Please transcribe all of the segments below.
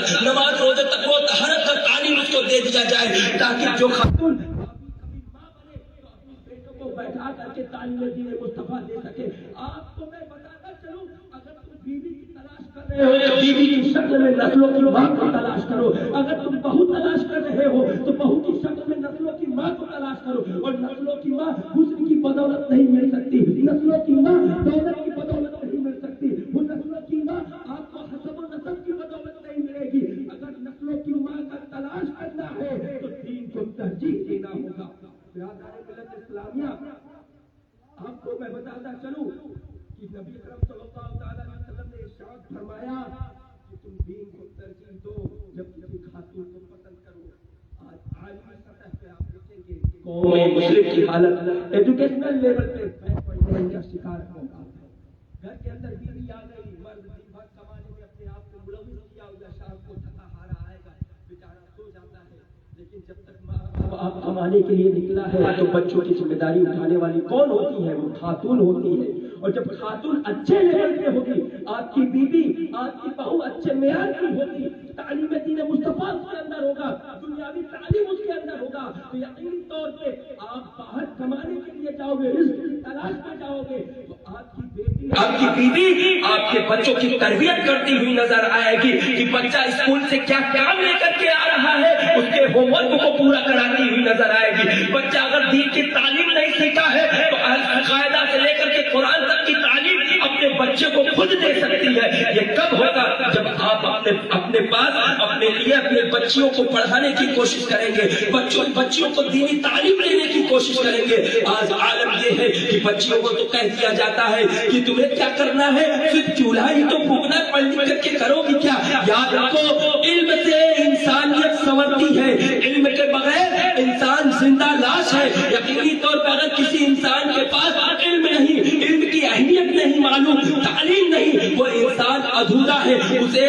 تک نماز روزے تک وہ طہارت کا تعلیم اس کو دے دیا جائے، تاکہ جو خاتون بیٹھا کر کے تعلیم دین مصطفیٰ دے سکے۔ آپ کو میں بتاتا چلوں، اگر تم بیوی کی تلاش کر رہے ہو تو بیوی کی شکل میں نسلوں کی ماں کو تلاش کرو، اگر تم بہو تلاش کر رہے ہو تو بہو کی شکل میں نسلوں کی ماں کو تلاش کرو، اور نسلوں کی ماں حسن کی بدولت نہیں مل سکتی، نسلوں کی ماں دولت کی بدولت نہیں مل سکتی، وہ نسلوں کی ماں آپ کو حسب و نسب کی بدولت نہیں ملے گی۔ اگر نسلوں کی ماں کا تلاش کرنا ہے تو دین کو ترجیح دینا ہوگا۔ برادران ملت اسلامیہ، آپ کو میں بتاتا چلوں کہ نبی اکرم صلی اللہ علیہ وسلم نے ارشاد فرمایا کہ تم دین کو ترجیح دو جب کسی خاتون کو پسند کرو۔ آج عالمی سطح پہ آپ دیکھیں گے قوم مسلم کی حالت ایجوکیشنل لیول پہ پڑھنے کا شکار ہوگا۔ گھر کے اندر بیوی آ گئی، مرد دن بھر کمانے میں اپنے آپ کو ملوث کیا ہوا، شام کو تھکا ہارا آئے گا، بیچارہ سو جاتا ہے، لیکن جب تک آپ کمانے کے لیے نکلا ہے تو بچوں کی ذمہ داری اٹھانے والی کون ہوتی ہے؟ وہ خاتون ہوتی ہے۔ اور جب خاتون اچھے لیول پہ ہوگی، آپ کی بیوی، آپ کی بہو اچھے معیار کی ہوگی، تعلیم دین مصطفیٰ اس کے اندر ہوگا، دنیاوی تعلیم اس کے اندر ہوگا، تو یقینی طور پہ آپ باہر کمانے کے لیے جاؤ گے، رزق کی تلاش میں جاؤ گے، تو آپ کی بیٹی، آپ کی بیوی آپ کے بچوں کی تربیت کرتی ہوئی نظر آئے گی کہ بچہ اسکول سے کیا کام لے کر کے آ رہا ہے، اس کے ہوم ورک کو پورا کراتی ہوئی نظر آئے گی۔ بچہ اگر دین کی تعلیم نہیں سیکھا ہے تو قاعدہ سے لے کر کے قرآن تک کی تعلیم اپنے بچے کو خود دے سکتی ہے۔ یہ کب ہوگا؟ جب آپ اپنے پاس اپنے لیے اپنے بچیوں کو پڑھانے کی کوشش کریں گے، بچیوں کو دینی تعلیم دینے کی کوشش کریں گے۔ آج عالم یہ ہے کہ بچیوں کو تو کہہ دیا جاتا ہے کہ تمہیں کیا کرنا ہے، صرف چولہا ہی تو پھونکنا، پڑھ لکھ کر کے کرو گی کیا؟ یاد رکھو، علم سے انسانیت سنورتی ہے، علم کے بغیر انسان زندہ لاش ہے۔ یقینی طور پر اگر کسی انسان کے پاس علم نہیں، علم کی اہمیت نہیں معلوم، تعلیم نہیں، وہ انسان ادھورا ہے، اسے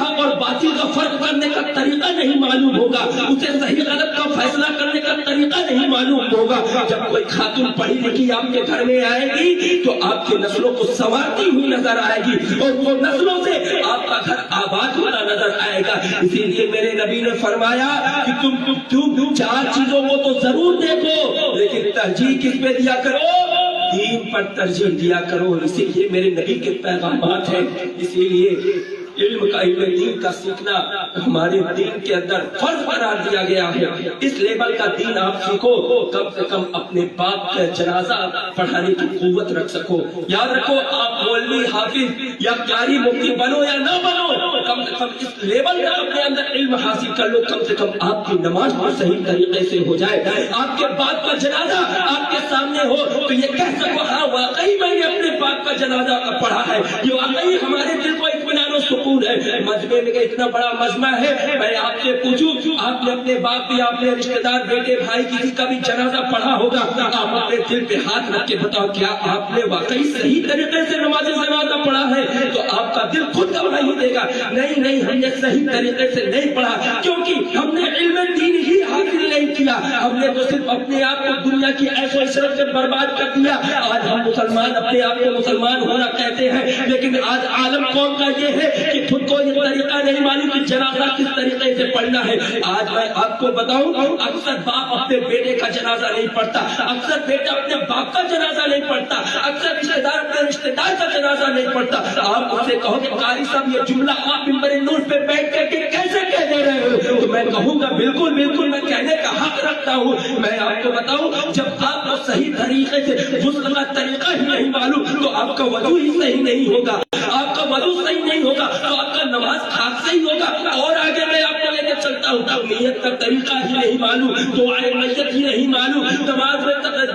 حق اور باطل کا فرق کرنے کا طریقہ نہیں معلوم ہوگا، اسے صحیح غلط کا فیصلہ کرنے کا طریقہ نہیں معلوم ہوگا۔ جب کوئی خاتون پڑھی لکھی آپ کے گھر میں آئے گی تو آپ کی نسلوں کو سنوارتی ہوئی نظر آئے گی، اور وہ نسلوں سے آپ کا گھر آباد ہوتا نظر آئے گا۔ اسی لیے میرے نبی نے فرمایا کہ تم چار چیزوں کو تو ضرور دیکھو، لیکن ترجیح کس پہ دیا کرو؟ دین پر ترجیح دیا کرو۔ اسی لیے میرے نبی کے پیغامات ہیں، اسی لیے علم دین کا سیکھنا ہمارے دین کے اندر فرض قرار دیا گیا ہے۔ اس لیول کا دین آپ سیکھو، کم سے کم اپنے باپ کا جنازہ پڑھانے کی قوت رکھ سکو۔ یاد رکھو، آپ مولوی، حافظ یا قاری مفتی بنو یا نہ بنو، کم سے کم اس لیول کا اپنے اندر علم حاصل کر لو، کم سے کم آپ کی نماز کو صحیح طریقے سے ہو جائے، آپ کے باپ کا جنازہ آپ کے سامنے ہو تو یہ کہہ سکو ہاں واقعی میں نے اپنے باپ کا جنازہ پڑھا ہے، یہ واقعی ہمارے دل کو اطمینان و سکون ہے۔ مجمع میں اتنا بڑا مجمع ہے، میں آپ سے پوچھوں، آپ نے اپنے باپ یا اپنے رشتہ دار، بیٹے، بھائی کسی کا بھی جنازہ پڑھا ہوگا، آپ اپنے دل پہ ہاتھ رکھ کے بتاؤ کیا آپ نے واقعی صحیح طریقے سے نماز جنازہ پڑھا ہے؟ تو آپ کا دل خود گواہی دے گا، نہیں ہم نے صحیح طریقے سے نہیں پڑھا، کیونکہ ہم نے علم دین ہی حاصل نہیں کیا، ہم نے تو صرف اپنے آپ کو دنیا کی عیش و عشرت سے برباد کر دیا۔ آج ہم مسلمان اپنے آپ کو مسلمان ہونا کہتے ہیں، لیکن آج عالم قوم کا یہ ہے کہ خود کو یہ طریقہ نہیں معلوم کہ جنازہ کس طریقے سے پڑھنا ہے۔ آج میں آپ کو بتاؤں، اکثر باپ اپنے بیٹے کا جنازہ نہیں پڑھتا، اکثر بیٹا اپنے باپ کا جنازہ نہیں پڑھتا، اکثر رشتہ دار اپنے رشتہ دار کا جنازہ نہیں پڑھتا۔ آپ ان سے کہو کہ قاری صاحب یہ جملہ آپ منبر نور پہ بیٹھ کر کے کیسے کہہ دے رہے ہو؟ تو میں کہوں گا بالکل میں کہنے کا حق رکھتا ہوں۔ میں آپ کو بتاؤں، جب آپ کو صحیح طریقے سے غسل کا طریقہ ہی نہیں معلوم تو آپ کا وضو ہی صحیح نہیں ہوگا، آپ کا وضو صحیح نہیں ہوگا تو آپ کا نماز خاص صحیح ہوگا۔ اور آگے میں آپ کو لے کے چلتا ہوں، نیت کا طریقہ ہی نہیں معلوم، دعائے میت ہی نہیں معلوم،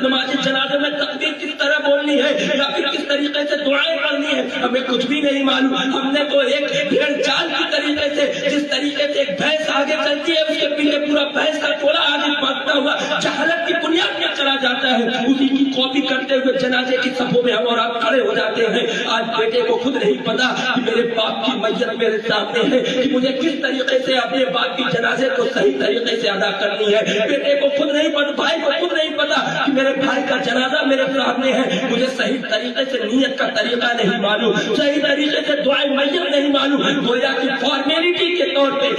نماز جنازے میں تکبیر کس طرح بولنی ہے یا پھر کس طریقے سے دعائیں پڑھنی ہے، ہمیں کچھ بھی نہیں معلوم۔ ہم نے تو ایک بھیڑ چال کی طریقے سے، جس طریقے سے ایک بھینس آگے چلتی ہے اس کے پیچھے پورا بھینس کا ٹولا آگے بھاگتا ہوا جہالت کی بنیاد پر چلا جاتا ہے، اسی کی کاپی کرتے ہوئے جنازے کی صفوں میں ہم اور آپ کھڑے ہو جاتے ہیں۔ آج بیٹے کو خود نہیں پتا کہ میرے باپ کی میت میرے سامنے ہے، کہ مجھے کس طریقے سے اپنے باپ کی جنازے کو صحیح طریقے سے ادا کرنی ہے۔ بیٹے کو خود نہیں پتا، بھائی کو خود نہیں پتا کہ میرے بھائی کا جنازہ میرے سامنے ہے، مجھے صحیح طریقے سے نیت کا طریقہ نہیں معلوم، صحیح طریقے سے دعائیں میت نہیں معلوم، گویا کہ فارمیلٹی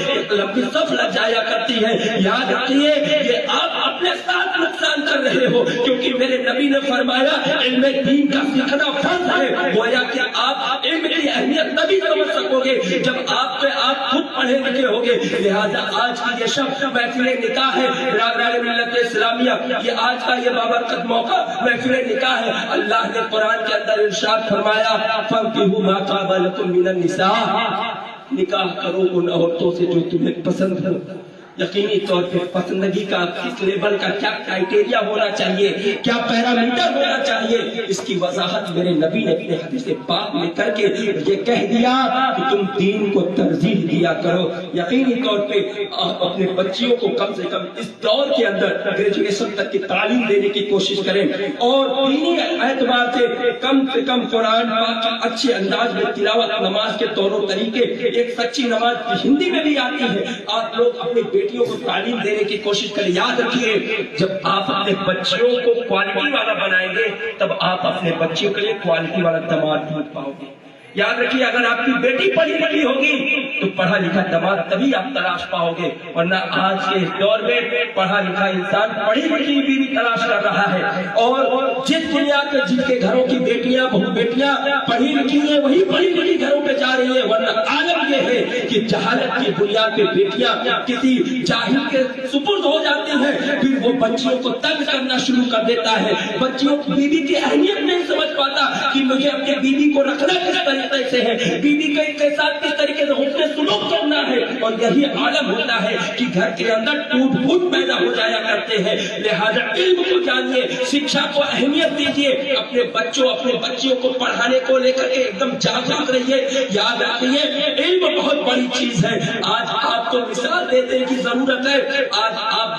ایک لمبی صف لگ جایا کرتی ہے. یاد رکھیے یہ آپ اپنے ساتھ نقصان کر رہے ہو, کیونکہ میرے نبی نے فرمایا علم دین کا سیکھنا فرض ہے. گویا کہ آپ علم کی اہمیت تبھی سمجھ سکو گے جب آپ خود پڑھے لکھے ہوگے. لہذا آج کی یہ شب محفل نکاح ہے برادران ملت اسلامیہ, یہ آج کا یہ بابرکت موقع محفل نکاح ہے. اللہ نے قرآن کے اندر ارشاد فرمایا فَانكِحُوا مَا طَابَ لَكُم مِّنَ النِّسَاءِ, نکاح کرو ان عورتوں سے جو تمہیں پسند ہو. یقینی طور پہ پسندگی کا کس لیول کا کیا کرائٹیریا ہونا چاہیے, کیا پیرامیٹر ہونا چاہیے, اس کی وضاحت میرے نبی نے اپنے حدیث پاک میں کر کے یہ کہہ دیا کہ تم دین کو ترجیح دیا کرو. یقینی طور پہ آپ اپنے بچیوں کو کم سے کم اس دور کے اندر گریجویشن تک کی تعلیم دینے کی کوشش کریں, اور دینی اعتبار سے کم قرآن پاک کی اچھے انداز میں تلاوت, نماز کے طور و طریقے, ایک سچی نماز ہندی میں بھی آتی ہے, آپ لوگ اپنی بیٹیوں کو تعلیم دینے کی کوشش کریں. یاد رکھیے جب آپ اپنے بچوں کو کوالٹی والا بنائیں گے تب آپ اپنے بچوں کے لیے کوالٹی والا دماغ ڈھونڈ پاؤ گے. یاد رکھیے اگر آپ کی بیٹی پڑھی لکھی ہوگی تو پڑھا لکھا دماغ تبھی آپ تلاش پاؤ گے, ورنہ آج کے اس دور میں پڑھا لکھا انسان پڑھی لکھی بیوی تلاش کر رہا ہے. اور جس دنیا کے جن کے گھروں کی بیٹیاں بہو بیٹیاں پڑھی لکھی ہیں وہی پڑھی لکھی گھروں پہ جا رہی ہیں, ورنہ عالم یہ ہے کہ جہالت کی بنیاد پہ بیٹیاں کسی جاہل کے سپرد ہو جاتی ہیں, پھر وہ بچیوں کو تنگ کرنا شروع کر دیتا ہے. بچیوں کی بیوی کی اہمیت نہیں سمجھ پاتا کہ مجھے اپنی بیوی کو رکھنا کس طریقے سے ہے, بیوی کے ساتھ کس طریقے سے حسن سلوک کرنا ہے, اور یہی عالم ہوتا ہے کہ گھر کے اندر ٹوٹ پھوٹ پیدا ہو جایا کرتے ہیں. لہذا علم کو جانیے, شکشا کو اہمیت دیجیے, اپنے بچیوں کو پڑھانے کو لے کر کے ایک دم جاگرک رہیے. یاد رکھیے علم بہت بڑی چیز ہے. آج آپ کو مثال دینے کی ضرورت ہے. آج آپ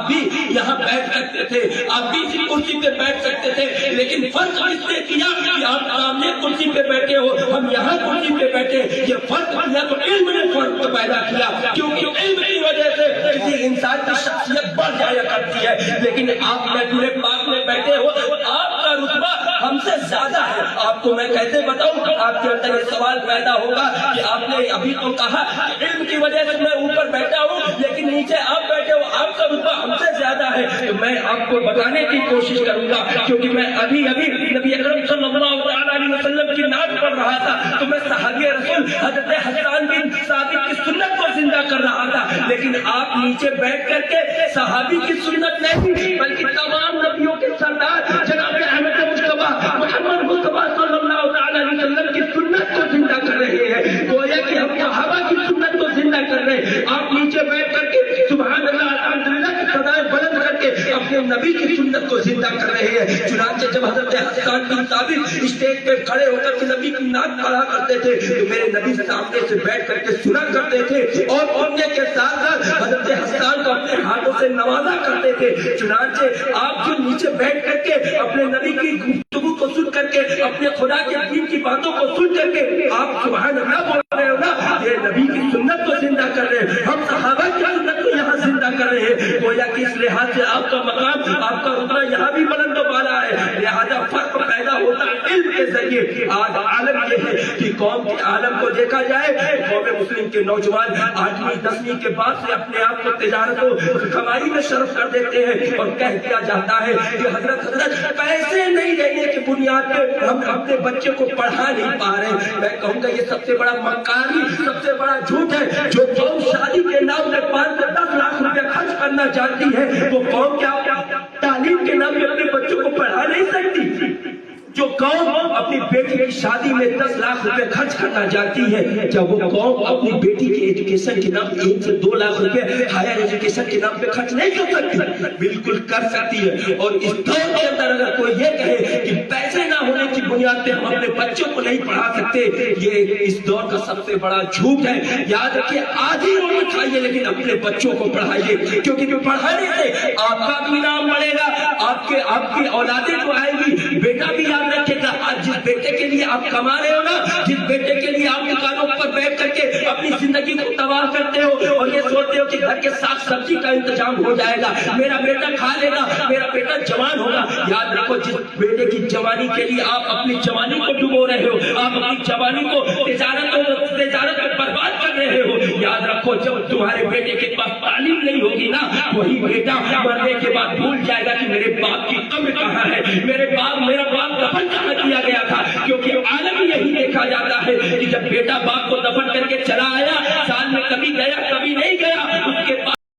بھی یہاں بیٹھ سکتے تھے, آپ بھی اسی کرسی پہ بیٹھ سکتے تھے, لیکن فرق اس نے کیا کہ آپ سامنے کرسی پہ بیٹھے ہو, ہم یہاں کرسی پہ بیٹھے. یہ فرق کیا تو علم نے فرق پیدا کیا, کیونکہ علم کی وجہ سے کسی انسان کی شخصیت بڑھ جایا کرتی ہے. لیکن آپ محفل پاک میں بیٹھے ہو, آپ کا رتبہ ہم سے زیادہ ہے. آپ کو میں کیسے بتاؤں, آپ کے اندر یہ سوال پیدا ہوگا کہ آپ نے ابھی تو کہا علم کی وجہ سے میں اوپر بیٹھا ہوں, لیکن نیچے آپ بیٹھے ہو, آپ کا رتبہ ہم سے زیادہ ہے. تو میں آپ کو بتانے کی کوشش کروں گا, کیونکہ میں ابھی نبی اکرم صلی اللہ علیہ وسلم کی نعت پڑھ رہا تھا, تو میں صحابی رسول حضرت حسان بن ثابت کی سنت کو زندہ کر رہا تھا. لیکن آپ نیچے بیٹھ کر کے صحابی کی سنت نہیں بلکہ تمام نبیوں کے سردار جناب احمد مصطفیٰ محمد مصطفیٰ صلی اللہ علیہ وسلم کی سنت کو زندہ کر رہے ہیں. گویا کہ ہم صحابہ کی سنت کو زندہ کر رہے ہیں. آپ نیچے بیٹھ کر کے سبحان اللہ الحمدللہ کی صدائیں بلند کر کے اپنے نبی کی سنت کو زندہ کر رہے ہیں. چنانچہ جب حضرت حسان بن ثابت اسٹیج پہ کھڑے ہو کر کے نبی کی نعت پڑھا کرتے تھے تو میرے نبی سامنے سے بیٹھ کر کے سنا کرتے تھے, اور پڑھنے کے ساتھ ساتھ حضرت حسان کو اپنے ہاتھوں سے نوازا کرتے تھے. چنانچہ آپ جو نیچے بیٹھ کر کے اپنے نبی کی گفتگو کو سن کر کے, اپنے خدا کے دین کی باتوں کو سن کر کے آپ سبحان اللہ بول رہے ہو نا, یہ نبی کی سنت کو زندہ کر رہے ہیں, ہم صحابہ کی سنت کو یہاں زندہ کر رہے ہیں. گویا کہ اس لحاظ سے آپ کا مقام, آپ کا رتبہ یہاں بھی بلند و بالا ہے. لہذا فرق پیدا ہوتا ہے علم کے ذریعے. آج عالم یہ ہے کہ قوم کے عالم کو دیکھا جائے, قوم مسلم کے نوجوان 8ویں 10ویں کے بعد سے اپنے آپ کو تجارت و کمائی میں شرف کر دیتے ہیں, اور کہہ دیا جاتا ہے کہ حضرت پیسے نہیں دینے کی بنیاد پہ ہم اپنے بچے کو پڑھا نہیں پا رہے. میں کہوں گا یہ سب سے بڑا مکاری, سب سے بڑا جھوٹ ہے. جو قوم شادی کے نام میں 5 سے 10 لاکھ روپے خرچ کرنا چاہتی ہے, وہ قوم کیا تعلیم کے نام میں اپنے بچوں کو پڑھا نہیں سکتی. جو قوم اپنی بیٹی کی شادی میں 10 لاکھ روپے خرچ کرنا چاہتی ہے, کیا وہ قوم اپنی بیٹی کی ایجوکیشن کے نام 1 سے 2 لاکھ روپے ہائر ایجوکیشن کے نام پہ خرچ نہیں کر سکتی؟ بالکل کر سکتی ہے. اور اس دور کے اندر اگر کوئی یہ کہے کہ پیسے نہ ہونے کی بنیاد پہ ہم اپنے بچوں کو نہیں پڑھا سکتے, یہ اس دور کا سب سے بڑا جھوٹ ہے. یاد رکھیے آدھی روٹی کھائیے لیکن اپنے بچوں کو پڑھائیے, کیونکہ پڑھانے سے آپ کا بھی نام بڑھے گا, آپ کی اولادیں جو آئے گی, بیٹا بھی رکھے گا. آج جس بیٹے کے لیے آپ کما رہے ہو نا, جس بیٹے کے لیے آپ دکانوں پر بیٹھ کر کے اپنی زندگی کو تباہ کرتے ہو اور یہ سوچتے ہو کہ گھر کے ساگ سبزی کا انتظام ہو جائے گا, میرا بیٹا کھا لے گا, میرا بیٹا جوان ہوگا. یاد رکھو جس بیٹے کی جوانی کے لیے آپ اپنی جوانی کو ڈبو رہے ہو, آپ اپنی جوانی کو تجارت میں برباد کر رہے ہو, یاد رکھو جب تمہارے بیٹے کے پاس تعلیم نہیں ہوگی نا وہی بیٹا مرنے کے بعد بھول جائے گا کہ میرے باپ کی قبر کہاں ہے, میرا باپ دفن کہاں کیا گیا تھا. کیونکہ عالم یہی دیکھا جاتا ہے کہ جب بیٹا باپ کو دفن کر کے چلا آیا سال میں کبھی گیا